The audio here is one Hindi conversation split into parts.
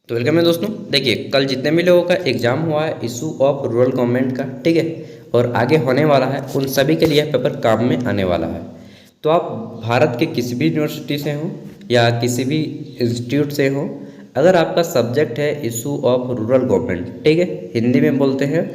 तो वेलकम है दोस्तों। देखिए, कल जितने भी लोगों का एग्जाम हुआ है इशू ऑफ रूरल गवर्नमेंट का, ठीक है, और आगे होने वाला है, उन सभी के लिए पेपर काम में आने वाला है। तो आप भारत के किसी भी यूनिवर्सिटी से हो या किसी भी इंस्टीट्यूट से हो, अगर आपका सब्जेक्ट है इशू ऑफ रूरल गवर्नमेंट, ठीक है, हिंदी में बोलते हैं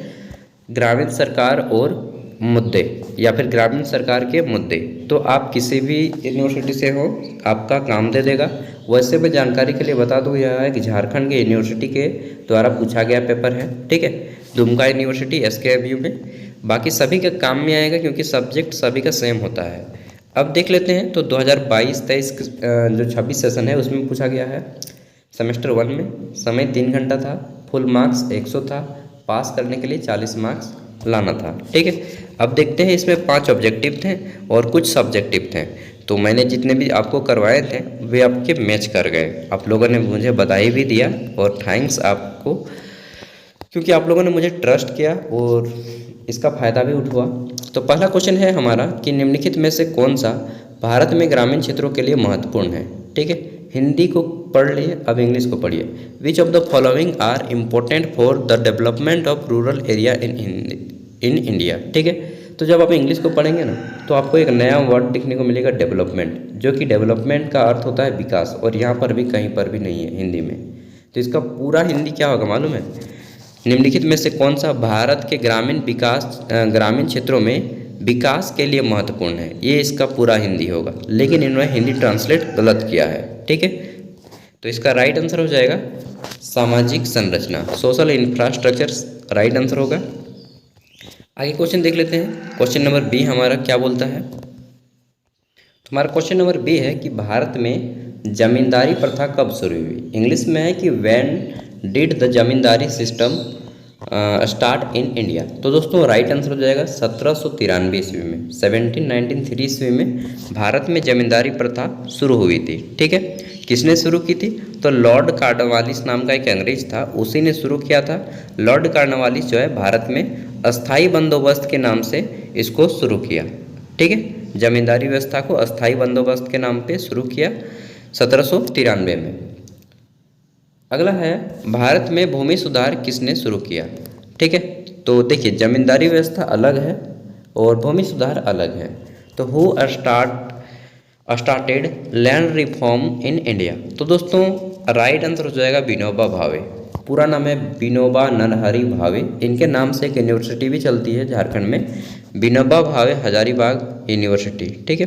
ग्रामीण सरकार और मुद्दे या फिर ग्रामीण सरकार के मुद्दे, तो आप किसी भी यूनिवर्सिटी से हो आपका काम दे देगा। वैसे मैं जानकारी के लिए बता दूं, यह है कि झारखंड के यूनिवर्सिटी के द्वारा पूछा गया पेपर है, ठीक है, दुमका यूनिवर्सिटी SKMU में। बाकी सभी के काम में आएगा क्योंकि सब्जेक्ट सभी का सेम होता है। अब देख लेते हैं, तो 2022-23 जो 26 सेशन है उसमें पूछा गया है। सेमेस्टर 1 में समय 3 घंटा था, फुल मार्क्स 100 था, पास करने के लिए 40 मार्क्स लाना था, ठीक है। अब देखते हैं, इसमें 5 ऑब्जेक्टिव थे और कुछ सब्जेक्टिव थे। तो मैंने जितने भी आपको करवाए थे वे आपके मैच कर गए। आप लोगों ने मुझे बधाई भी दिया और थैंक्स आपको, क्योंकि आप लोगों ने मुझे ट्रस्ट किया और इसका फ़ायदा भी उठा। तो पहला क्वेश्चन है हमारा कि निम्नलिखित में से कौन सा भारत में ग्रामीण क्षेत्रों के लिए महत्वपूर्ण है, ठीक है। हिंदी को पढ़ लिए, अब इंग्लिश को पढ़िए। Which of the following are important for the development of rural area in India, ठीक है। तो जब आप इंग्लिश को पढ़ेंगे ना, तो आपको एक नया वर्ड दिखने को मिलेगा, डेवलपमेंट, जो कि डेवलपमेंट का अर्थ होता है विकास, और यहाँ पर भी कहीं पर भी नहीं है हिंदी में। तो इसका पूरा हिंदी क्या होगा मालूम है? निम्नलिखित में से कौन सा भारत के ग्रामीण क्षेत्रों में विकास के लिए महत्वपूर्ण है, ये इसका पूरा हिंदी होगा। लेकिन इन्होंने हिंदी ट्रांसलेट गलत किया है, ठीक है। तो इसका राइट आंसर हो जाएगा सामाजिक संरचना, सोशल इंफ्रास्ट्रक्चर राइट आंसर होगा। आगे क्वेश्चन देख लेते हैं। क्वेश्चन नंबर बी हमारा क्या बोलता है? तो हमारा क्वेश्चन नंबर बी है कि भारत में जमींदारी प्रथा कब शुरू हुई। इंग्लिश में है कि when did the zamindari system start in India. तो दोस्तों राइट आंसर हो जाएगा 1793 ईस्वी में, 1793 ईस्वी में भारत में जमींदारी प्रथा शुरू हुई थी, ठीक है। किसने शुरू की थी? तो लॉर्ड कार्नवालिस नाम का एक अंग्रेज था, उसी ने शुरू किया था। लॉर्ड कार्नवालिस जो है भारत में अस्थाई बंदोबस्त के नाम से इसको शुरू किया, ठीक है। जमींदारी व्यवस्था को अस्थाई बंदोबस्त के नाम पे शुरू किया 1793 में। अगला है, भारत में भूमि सुधार किसने शुरू किया, ठीक है। तो देखिए, जमींदारी व्यवस्था अलग है और भूमि सुधार अलग है। तो who started land reform in India. तो दोस्तों राइट आंसर हो जाएगा विनोबा भावे। पूरा नाम है विनोबा नरहरि भावे। इनके नाम से एक यूनिवर्सिटी भी चलती है झारखंड में, विनोबा भावे हजारीबाग यूनिवर्सिटी, ठीक है।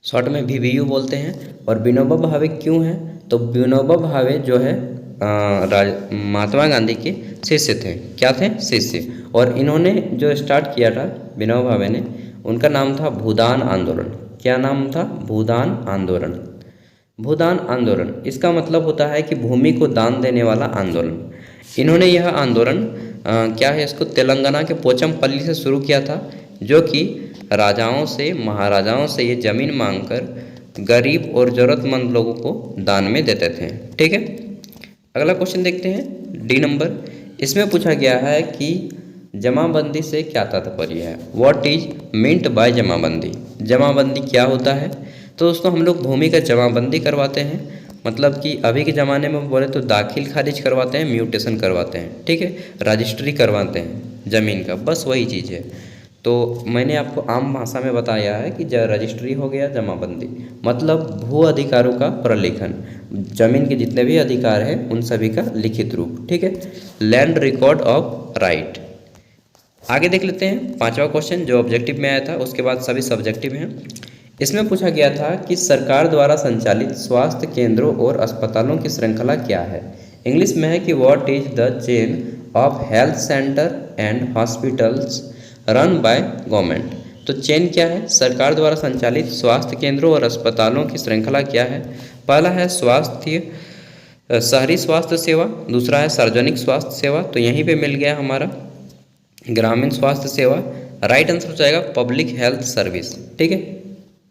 शॉर्ट में VVU बोलते हैं। और विनोबा भावे क्यों है? तो विनोबा भावे जो है महात्मा गांधी के शिष्य थे। क्या थे? शिष्य। और इन्होंने जो स्टार्ट किया था विनोबा भावे ने, उनका नाम था भूदान आंदोलन। क्या नाम था? भूदान आंदोलन। भूदान आंदोलन इसका मतलब होता है कि भूमि को दान देने वाला आंदोलन। इन्होंने यह आंदोलन क्या है, इसको तेलंगाना के पोचमपल्ली से शुरू किया था, जो कि राजाओं से, महाराजाओं से ये ज़मीन मांगकर गरीब और ज़रूरतमंद लोगों को दान में देते थे, ठीक है। अगला क्वेश्चन देखते हैं, डी नंबर। इसमें पूछा गया है कि जमाबंदी से क्या तात्पर्य है, व्हाट इज मींट बाय जमाबंदी। जमाबंदी क्या होता है? तो दोस्तों हम लोग भूमि का जमाबंदी करवाते हैं, मतलब कि अभी के ज़माने में बोले तो दाखिल खारिज करवाते हैं, म्यूटेशन करवाते हैं, ठीक है, रजिस्ट्री करवाते हैं ज़मीन का, बस वही चीज़ है। तो मैंने आपको आम भाषा में बताया है कि रजिस्ट्री हो गया, जमाबंदी मतलब भू अधिकारों का प्रलेखन, जमीन के जितने भी अधिकार हैं उन सभी का लिखित रूप, ठीक है, लैंड रिकॉर्ड ऑफ राइट। आगे देख लेते हैं 5वां क्वेश्चन जो ऑब्जेक्टिव में आया था, उसके बाद सभी सब्जेक्टिव हैं। इसमें पूछा गया था कि सरकार द्वारा संचालित स्वास्थ्य केंद्रों और अस्पतालों की श्रृंखला क्या है। इंग्लिश में है कि what is the chain of health centre and hospitals run by government. तो चेन क्या है? सरकार द्वारा संचालित स्वास्थ्य केंद्रों और अस्पतालों की श्रृंखला क्या है? पहला है शहरी स्वास्थ्य सेवा, दूसरा है सार्वजनिक स्वास्थ्य सेवा, तो यहीं पे मिल गया हमारा ग्रामीण स्वास्थ्य सेवा। राइट आंसर हो जाएगा पब्लिक हेल्थ सर्विस, ठीक है,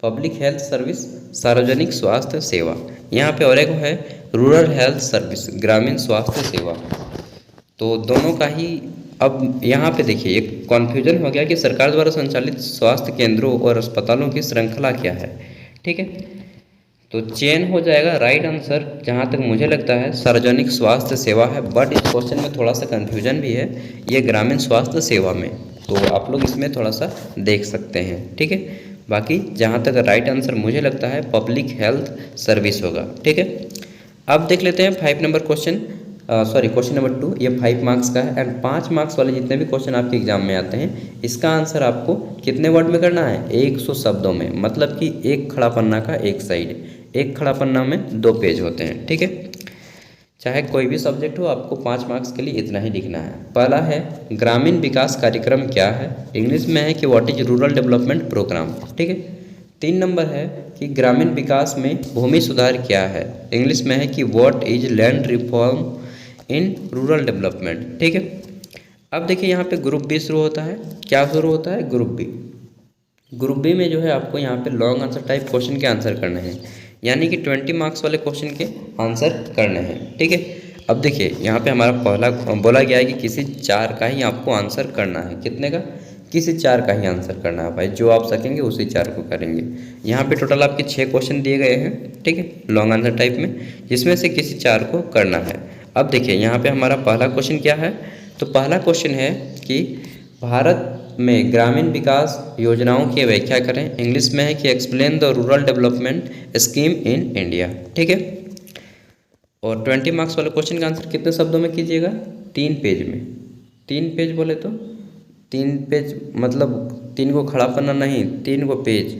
पब्लिक हेल्थ सर्विस, सार्वजनिक स्वास्थ्य सेवा। यहाँ पे और एक है रूरल हेल्थ सर्विस, ग्रामीण स्वास्थ्य सेवा। तो दोनों का ही अब यहाँ पे देखिए एक कन्फ्यूजन हो गया कि सरकार द्वारा संचालित स्वास्थ्य केंद्रों और अस्पतालों की श्रृंखला क्या है, ठीक है। तो चेन हो जाएगा राइट आंसर। जहाँ तक मुझे लगता है सार्वजनिक स्वास्थ्य सेवा है, बट इस क्वेश्चन में थोड़ा सा कन्फ्यूजन भी है, ये ग्रामीण स्वास्थ्य सेवा में, तो आप लोग इसमें थोड़ा सा देख सकते हैं, ठीक है। बाकी जहाँ तक राइट आंसर मुझे लगता है पब्लिक हेल्थ सर्विस होगा, ठीक है। अब देख लेते हैं 5 नंबर क्वेश्चन, क्वेश्चन नंबर 2। ये 5 मार्क्स का है एंड 5 मार्क्स वाले जितने भी क्वेश्चन आपके एग्जाम में आते हैं, इसका आंसर आपको कितने वर्ड में करना है? 100 शब्दों में, मतलब कि एक खड़ा पन्ना का एक साइड, एक खड़ा पन्ना में 2 पेज होते हैं, ठीक है। चाहे कोई भी सब्जेक्ट हो, आपको 5 मार्क्स के लिए इतना ही लिखना है। पहला है ग्रामीण विकास कार्यक्रम क्या है, इंग्लिश में है कि what is rural development programme, ठीक है। 3 नंबर है कि ग्रामीण विकास में भूमि सुधार क्या है, इंग्लिश में है कि what is land reform in rural development, ठीक है। अब देखिए यहाँ पे ग्रुप बी शुरू होता है। क्या शुरू होता है? Group B. ग्रुप बी में जो है आपको यहाँ पे लॉन्ग आंसर टाइप क्वेश्चन के आंसर करने हैं, यानी कि 20 मार्क्स वाले क्वेश्चन के आंसर करने हैं, ठीक है। अब देखिए यहाँ पे हमारा पहला बोला गया है कि किसी 4 का ही आपको आंसर करना है। कितने का? किसी 4 का ही आंसर करना है भाई, जो आप सकेंगे उसी 4 को करेंगे। यहाँ पे टोटल आपके 6 क्वेश्चन दिए गए हैं, ठीक है, लॉन्ग आंसर टाइप में, जिसमें से किसी 4 को करना है। अब देखिए यहाँ पे हमारा पहला क्वेश्चन क्या है, तो पहला क्वेश्चन है कि भारत में ग्रामीण विकास योजनाओं की व्याख्या करें, इंग्लिश में है कि explain the rural development scheme in India, ठीक है। और 20 मार्क्स वाले क्वेश्चन का आंसर कितने शब्दों में कीजिएगा? 3 पेज में। 3 पेज बोले तो 3 पेज मतलब 3 को खड़ा पन्ना नहीं, 3 को पेज,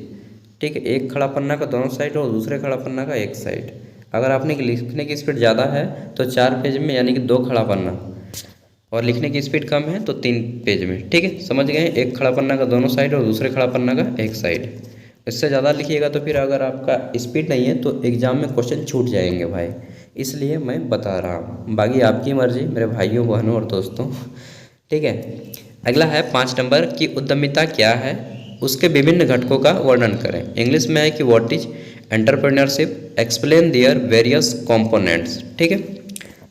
ठीक है। एक खड़ा पन्ना का दोनों साइड और दूसरे खड़ा पन्ना का एक साइड। अगर आपने लिखने की स्पीड ज़्यादा है तो 4 पेज में, यानी कि 2 खड़ा पन्ना, और लिखने की स्पीड कम है तो 3 पेज में, ठीक है। समझ गए? एक खड़ा पन्ना का दोनों साइड और दूसरे खड़ा पन्ना का एक साइड। इससे ज़्यादा लिखिएगा तो फिर अगर आपका स्पीड नहीं है तो एग्ज़ाम में क्वेश्चन छूट जाएंगे भाई, इसलिए मैं बता रहा हूँ। बाकी आपकी मर्जी मेरे भाइयों बहनों और दोस्तों, ठीक है। अगला है 5 नंबर की उद्यमिता क्या है, उसके विभिन्न घटकों का वर्णन करें, इंग्लिश में है कि what is entrepreneurship, explain their various components, ठीक है।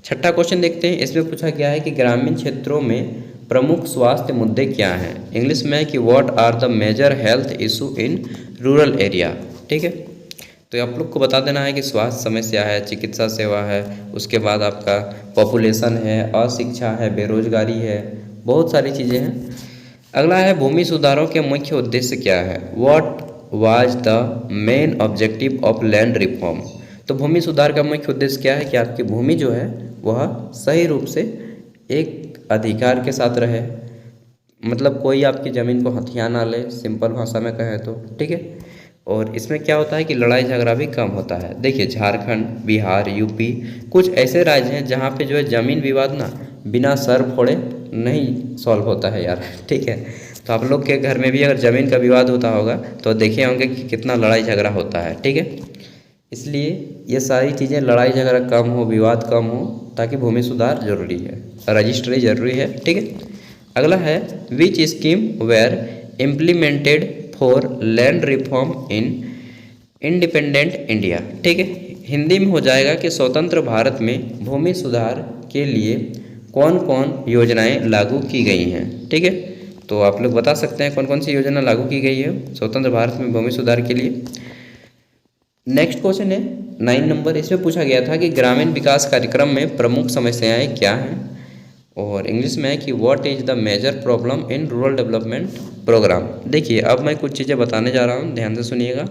छठा क्वेश्चन देखते हैं। इसमें पूछा गया है कि ग्रामीण क्षेत्रों में प्रमुख स्वास्थ्य मुद्दे क्या हैं, इंग्लिश में है कि what are the major health issue in rural area, ठीक है। तो आप लोग को बता देना है कि स्वास्थ्य समस्या है, चिकित्सा सेवा है, उसके बाद आपका पॉपुलेशन है, अशिक्षा है, बेरोजगारी है, बहुत सारी चीज़ें हैं। अगला है भूमि सुधारों के मुख्य उद्देश्य क्या है, what was the main objective of land reform. तो भूमि सुधार का मुख्य उद्देश्य क्या है कि आपकी भूमि जो है वह सही रूप से एक अधिकार के साथ रहे, मतलब कोई आपकी ज़मीन को हथिया ना ले, सिंपल भाषा में कहें तो, ठीक है। और इसमें क्या होता है कि लड़ाई झगड़ा भी कम होता है। देखिए झारखंड, बिहार, यूपी कुछ ऐसे राज्य हैं जहाँ पे जो है ज़मीन विवाद ना बिना सर फोड़े नहीं सॉल्व होता है यार, ठीक है। तो आप लोग के घर में भी अगर ज़मीन का विवाद होता होगा तो देखे होंगे कि कितना लड़ाई झगड़ा होता है, ठीक है। इसलिए ये सारी चीज़ें, लड़ाई झगड़ा कम हो, विवाद कम हो, ताकि भूमि सुधार जरूरी है, रजिस्ट्री जरूरी है, ठीक है। अगला है which scheme were implemented for land reform in independent India, ठीक है। हिंदी में हो जाएगा कि स्वतंत्र भारत में भूमि सुधार के लिए कौन कौन योजनाएं लागू की गई हैं, ठीक है। तो आप लोग बता सकते हैं कौन कौन सी योजना लागू की गई है स्वतंत्र भारत में भूमि सुधार के लिए। नेक्स्ट क्वेश्चन है 9 नंबर। इसमें पूछा गया था कि ग्रामीण विकास कार्यक्रम में प्रमुख समस्याएं क्या हैं, और इंग्लिश में है कि what is the major problem in rural development programme. देखिए अब मैं कुछ चीज़ें बताने जा रहा हूँ, ध्यान से सुनिएगा।